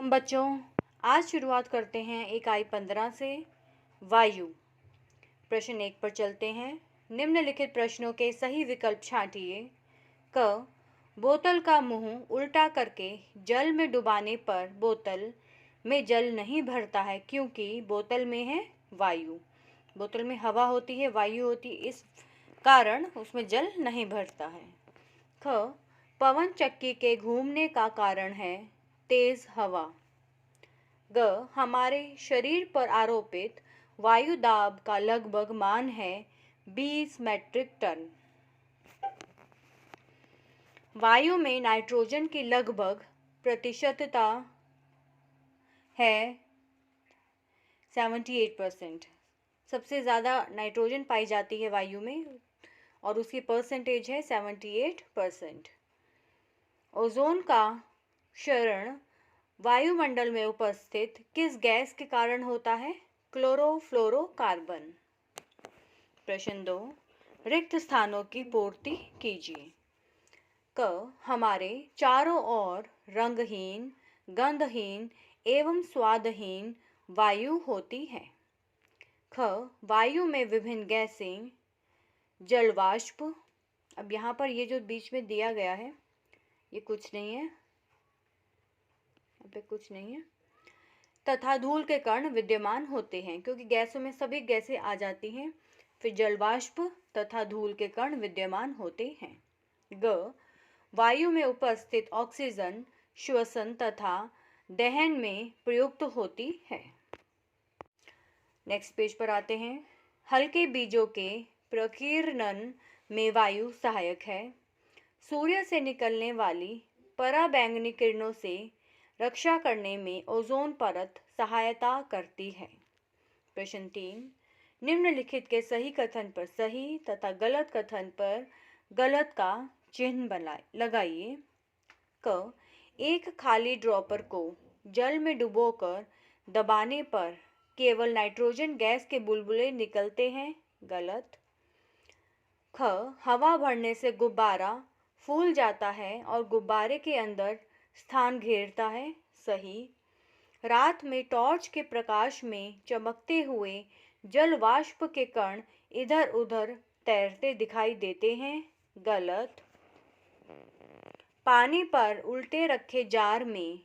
बच्चों, आज शुरुआत करते हैं इकाई 15 से वायु। प्रश्न 1 पर चलते हैं। निम्नलिखित प्रश्नों के सही विकल्प छांटिए। क, बोतल का मुंह उल्टा करके जल में डुबाने पर बोतल में जल नहीं भरता है क्योंकि बोतल में है वायु। बोतल में हवा होती है, वायु होती है, इस कारण उसमें जल नहीं भरता है। ख, पवन चक्की के घूमने का कारण है तेज हवा। ग, हमारे शरीर पर आरोपित वायु दाब का लगभग मान है 20 मीट्रिक टन। वायु में नाइट्रोजन की लगभग प्रतिशतता है 78%। सबसे ज़्यादा नाइट्रोजन पाई जाती है वायु में और उसकी परसेंटेज है 78%। ओजोन का क्षरण वायुमंडल में उपस्थित किस गैस के कारण होता है? क्लोरोफ्लोरोकार्बन। प्रश्न 2, रिक्त स्थानों की पूर्ति कीजिए। क, हमारे चारों ओर रंगहीन, गंधहीन एवं स्वादहीन वायु होती है। ख, वायु में विभिन्न गैसें, जलवाष्प, अब यहाँ पर ये जो बीच में दिया गया है ये कुछ नहीं है, पे कुछ नहीं है, तथा धूल के कण विद्यमान होते हैं क्योंकि गैसों में सभी गैसें आ जाती हैं। फिर जलवाष्प तथा धूल के कण विद्यमान होते हैं। ग, वायु में उपस्थित ऑक्सीजन श्वसन तथा दहन में प्रयुक्त होती है। नेक्स्ट पेज पर आते हैं। हल्के बीजों के प्रकीर्णन में वायु सहायक है। सूर्य से निकलने वाली पराबैंगनी किरणों से रक्षा करने में ओजोन परत सहायता करती है। प्रश्न 3, निम्नलिखित के सही कथन पर सही तथा गलत कथन पर गलत का चिन्ह लगाइए। क, एक खाली ड्रॉपर को जल में डुबोकर दबाने पर केवल नाइट्रोजन गैस के बुलबुले निकलते हैं। गलत। ख, हवा भरने से गुब्बारा फूल जाता है और गुब्बारे के अंदर स्थान घेरता है। सही। रात में टॉर्च के प्रकाश में चमकते हुए जल वाष्प के कण इधर उधर तैरते दिखाई देते हैं। गलत। पानी पर उल्टे रखे जार में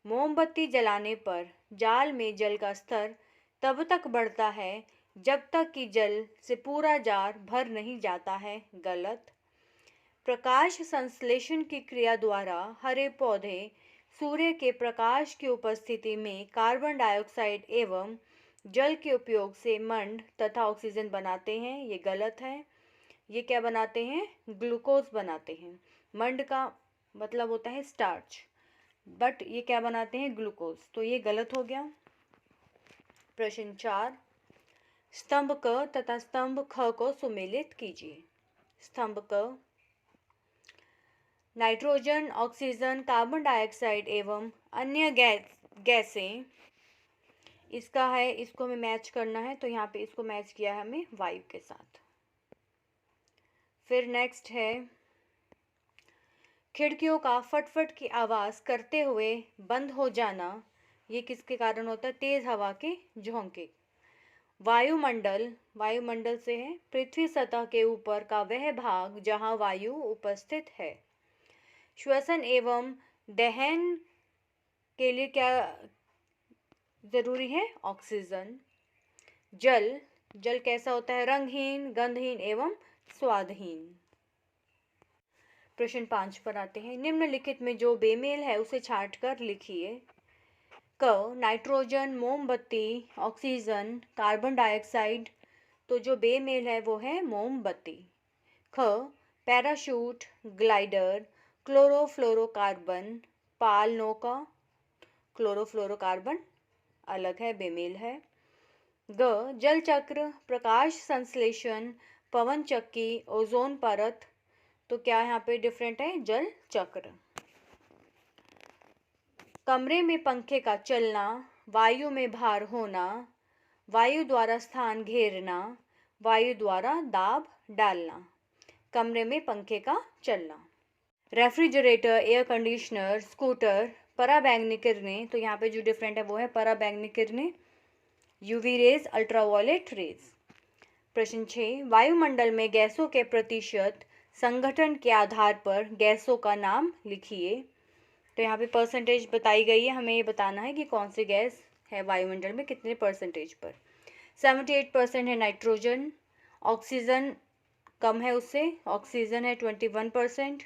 मोमबत्ती जलाने पर जाल में जल का स्तर तब तक बढ़ता है जब तक कि जल से पूरा जार भर नहीं जाता है। गलत। प्रकाश संश्लेषण की क्रिया द्वारा हरे पौधे सूर्य के प्रकाश की उपस्थिति में कार्बन डाइऑक्साइड एवं जल के उपयोग से मंड तथा ऑक्सीजन बनाते हैं। ये गलत है। ये क्या बनाते हैं? ग्लूकोज बनाते हैं। मंड का मतलब होता है स्टार्च, बट ये क्या बनाते हैं? ग्लूकोज। तो ये गलत हो गया। प्रश्न 4, स्तंभ क तथा स्तंभ ख को सुमेलित कीजिए। स्तंभ क, नाइट्रोजन, ऑक्सीजन, कार्बन डाइऑक्साइड एवं अन्य गैसें, इसका है, इसको हमें मैच करना है तो यहाँ पे इसको मैच किया है हमें वायु के साथ। फिर नेक्स्ट है, खिड़कियों का फटफट की आवाज़ करते हुए बंद हो जाना, ये किसके कारण होता है? तेज हवा के झोंके। वायुमंडल से है पृथ्वी सतह के ऊपर का वह भाग जहाँ वायु उपस्थित है। श्वसन एवं दहन के लिए क्या जरूरी है? ऑक्सीजन। जल कैसा होता है? रंगहीन, गंधहीन एवं स्वादहीन। प्रश्न 5 पर आते हैं। निम्नलिखित में जो बेमेल है उसे छांट कर लिखिए। क, नाइट्रोजन, मोमबत्ती, ऑक्सीजन, कार्बन डाइऑक्साइड, तो जो बेमेल है वो है मोमबत्ती। ख, पैराशूट, ग्लाइडर, क्लोरोफ्लोरोकार्बन, पाल नौका, क्लोरोफ्लोरोकार्बन अलग है, बेमेल है। ग, जल चक्र, प्रकाश संश्लेषण, पवन चक्की, ओजोन परत, तो क्या यहाँ पे डिफरेंट है? जल चक्र। कमरे में पंखे का चलना, वायु में भार होना, वायु द्वारा स्थान घेरना, वायु द्वारा दाब डालना। कमरे में पंखे का चलना। रेफ्रिजरेटर, एयर कंडीशनर, स्कूटर, पराबैंगनी किरणें, तो यहाँ पे जो डिफरेंट है वो है पराबैंगनी किरणें, यूवी रेज, अल्ट्रावायलेट रेज। प्रश्न 6, वायुमंडल में गैसों के प्रतिशत संगठन के आधार पर गैसों का नाम लिखिए। तो यहाँ पे परसेंटेज बताई गई है, हमें ये बताना है कि कौन सी गैस है वायुमंडल में कितने परसेंटेज पर। 78% है नाइट्रोजन, ऑक्सीजन कम है उससे, ऑक्सीजन है 21%,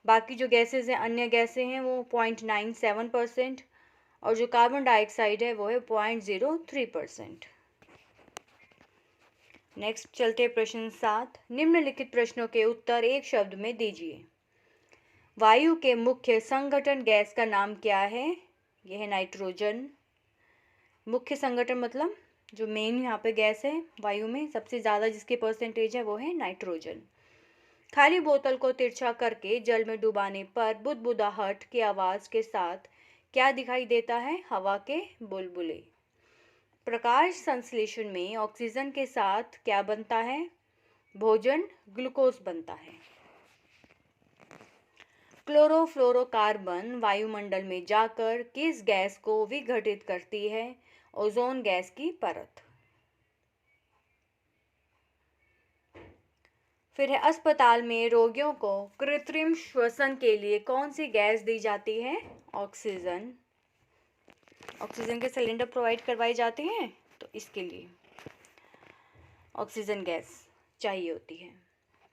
बाकी जो गैसेज हैं अन्य गैसें हैं वो 0.97%, और जो कार्बन डाइऑक्साइड है वो है 0.03%। नेक्स्ट चलते प्रश्न 7, निम्नलिखित प्रश्नों के उत्तर एक शब्द में दीजिए। वायु के मुख्य संगठन गैस का नाम क्या है? यह है नाइट्रोजन। मुख्य संगठन मतलब जो मेन यहाँ पे गैस है वायु में सबसे ज़्यादा जिसकी परसेंटेज है वो है नाइट्रोजन। खाली बोतल को तिरछा करके जल में डुबाने पर बुदबुदाहट की आवाज़ के साथ क्या दिखाई देता है? हवा के बुलबुले। प्रकाश संश्लेषण में ऑक्सीजन के साथ क्या बनता है? भोजन, ग्लूकोज बनता है। क्लोरोफ्लोरोकार्बन वायुमंडल में जाकर किस गैस को विघटित करती है? ओजोन गैस की परत। फिर है अस्पताल में रोगियों को कृत्रिम श्वसन के लिए कौन सी गैस दी जाती है? ऑक्सीजन। ऑक्सीजन के सिलेंडर प्रोवाइड करवाए जाते हैं तो इसके लिए ऑक्सीजन गैस चाहिए होती है।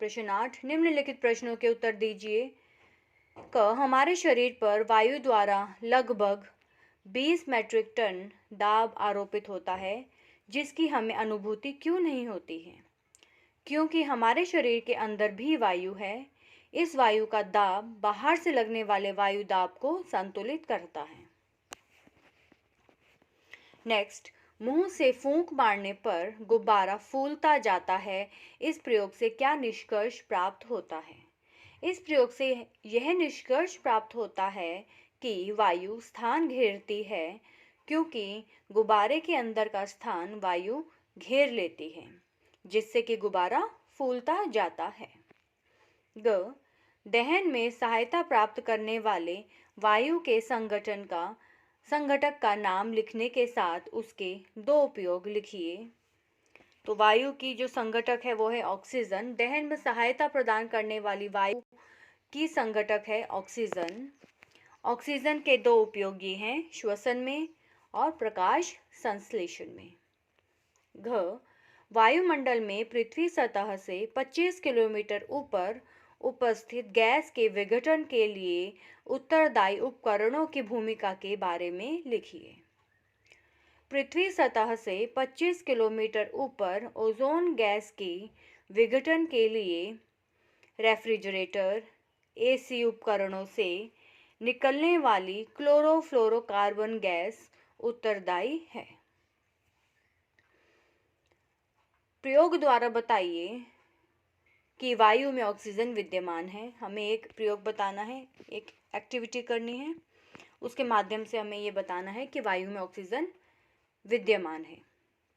प्रश्न 8, निम्नलिखित प्रश्नों के उत्तर दीजिए। क, हमारे शरीर पर वायु द्वारा लगभग 20 मीट्रिक टन दाब आरोपित होता है, जिसकी हमें अनुभूति क्यों नहीं होती है? क्योंकि हमारे शरीर के अंदर भी वायु है। इस वायु का दाब बाहर से लगने वाले वायु दाब को संतुलित करता है। नेक्स्ट, मुंह से फूंक मारने पर गुब्बारा फूलता जाता है। इस प्रयोग से क्या निष्कर्ष प्राप्त होता है? इस प्रयोग से यह निष्कर्ष प्राप्त होता है कि वायु स्थान घेरती है, क्योंकि गुब्बारे के अंदर का स्थान वायु घेर लेती है, जिससे कि गुब्बारा फूलता जाता है। ग, दहन में सहायता प्राप्त करने वाले वायु के संगठक का नाम लिखने के साथ उसके दो उपयोग लिखिए। तो वायु की जो संगठक है वो है ऑक्सीजन। दहन में सहायता प्रदान करने वाली वायु की संगठक है ऑक्सीजन। ऑक्सीजन के दो उपयोग ये हैं, श्वसन में और प्रकाश संश्लेषण में। घ, वायुमंडल में पृथ्वी सतह से 25 किलोमीटर ऊपर उपस्थित गैस के विघटन के लिए उत्तरदायी उपकरणों की भूमिका के बारे में लिखिए। पृथ्वी सतह से 25 किलोमीटर ऊपर ओजोन गैस के विघटन के लिए रेफ्रिजरेटर, एसी उपकरणों से निकलने वाली क्लोरोफ्लोरोकार्बन गैस उत्तरदायी है। प्रयोग द्वारा बताइए कि वायु में ऑक्सीजन विद्यमान है। हमें एक प्रयोग बताना है, एक एक्टिविटी करनी है, उसके माध्यम से हमें ये बताना है कि वायु में ऑक्सीजन विद्यमान है।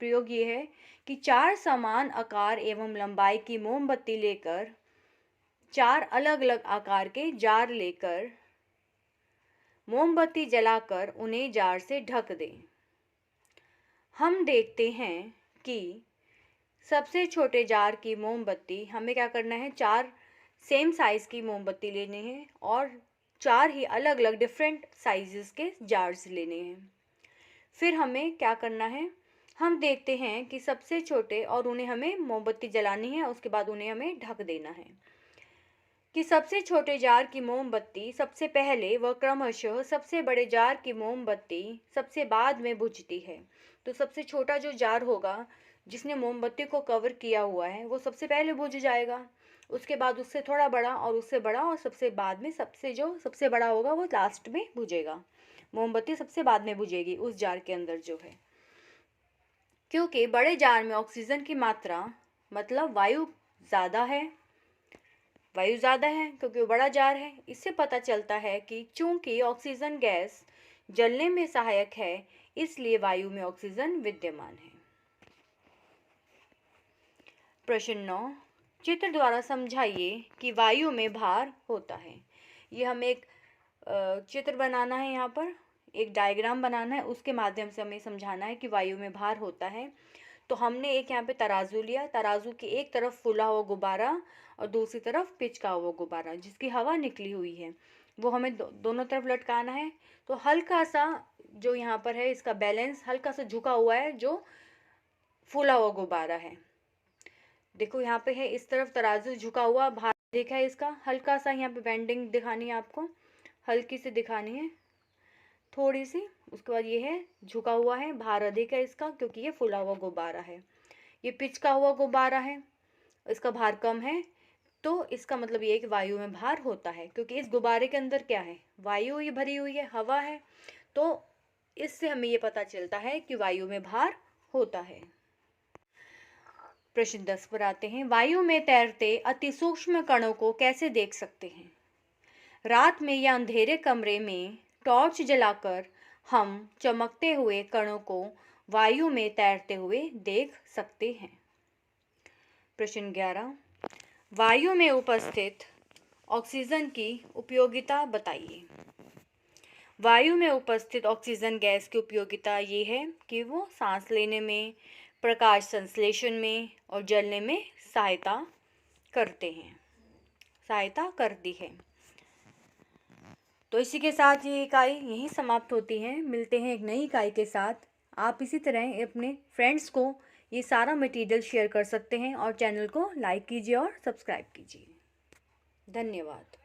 प्रयोग ये है कि 4 समान आकार एवं लंबाई की मोमबत्ती लेकर 4 अलग अलग आकार के जार लेकर मोमबत्ती जलाकर उन्हें जार से ढक दें। हम देखते हैं कि सबसे छोटे जार की मोमबत्ती, हमें क्या करना है, 4 सेम साइज़ की मोमबत्ती लेनी है और 4 ही अलग अलग डिफरेंट साइजेस के जार्स लेने हैं। फिर हमें क्या करना है, हम देखते हैं कि सबसे छोटे, और उन्हें हमें मोमबत्ती जलानी है, उसके बाद उन्हें हमें ढक देना है कि सबसे छोटे जार की मोमबत्ती सबसे पहले व क्रमशः सबसे बड़े जार की मोमबत्ती सबसे बाद में बुझती है। तो सबसे छोटा जो जार होगा जिसने मोमबत्ती को कवर किया हुआ है वो सबसे पहले बुझ जाएगा, उसके बाद उससे थोड़ा बड़ा और उससे बड़ा, और सबसे बाद में सबसे बड़ा होगा वो लास्ट में बुझेगा। मोमबत्ती सबसे बाद में बुझेगी उस जार के अंदर जो है, क्योंकि बड़े जार में ऑक्सीजन की मात्रा मतलब वायु ज़्यादा है क्योंकि वो बड़ा जार है। इससे पता चलता है कि चूंकि ऑक्सीजन गैस जलने में सहायक है, इसलिए वायु में ऑक्सीजन विद्यमान है। प्रश्न 9, चित्र द्वारा समझाइए कि वायु में भार होता है। ये हमें एक चित्र बनाना है, यहाँ पर एक डायग्राम बनाना है, उसके माध्यम से हमें समझाना है कि वायु में भार होता है। तो हमने एक यहाँ पे तराजू लिया, तराजू की एक तरफ फूला हुआ गुब्बारा और दूसरी तरफ पिचका हुआ गुब्बारा जिसकी हवा निकली हुई है, वो हमें दोनों तरफ लटकाना है। तो हल्का सा जो यहाँ पर है इसका बैलेंस हल्का सा झुका हुआ है जो फूला हुआ गुब्बारा है। देखो यहाँ पे है इस तरफ तराजू झुका हुआ, भार देखा है इसका, हल्का सा यहाँ पे बेंडिंग दिखानी है आपको, हल्की सी दिखानी है थोड़ी सी। उसके बाद ये है झुका हुआ है, भार अधिक है इसका क्योंकि ये फूला हुआ गुब्बारा है। ये पिचका हुआ गुब्बारा है, इसका भार कम है, तो इसका मतलब ये है कि वायु में भार होता है क्योंकि इस गुब्बारे के अंदर क्या है, वायु ही भरी हुई है, हवा है। तो इससे हमें ये पता चलता है कि वायु में भार होता है। प्रश्न 10 पर आते हैं। वायु में तैरते अति सूक्ष्म कणों को कैसे देख सकते हैं? रात में या अंधेरे कमरे में टॉर्च जलाकर हम चमकते हुए कणों को वायु में तैरते हुए देख सकते हैं। प्रश्न 11, वायु में उपस्थित ऑक्सीजन की उपयोगिता बताइए। वायु में उपस्थित ऑक्सीजन गैस की उपयोगिता ये है कि वो सांस लेने में, प्रकाश संश्लेषण में और जलने में सहायता करती है। तो इसी के साथ ये इकाई यहीं समाप्त होती है। मिलते हैं एक नई इकाई के साथ। आप इसी तरह अपने फ्रेंड्स को ये सारा मटेरियल शेयर कर सकते हैं और चैनल को लाइक कीजिए और सब्सक्राइब कीजिए। धन्यवाद।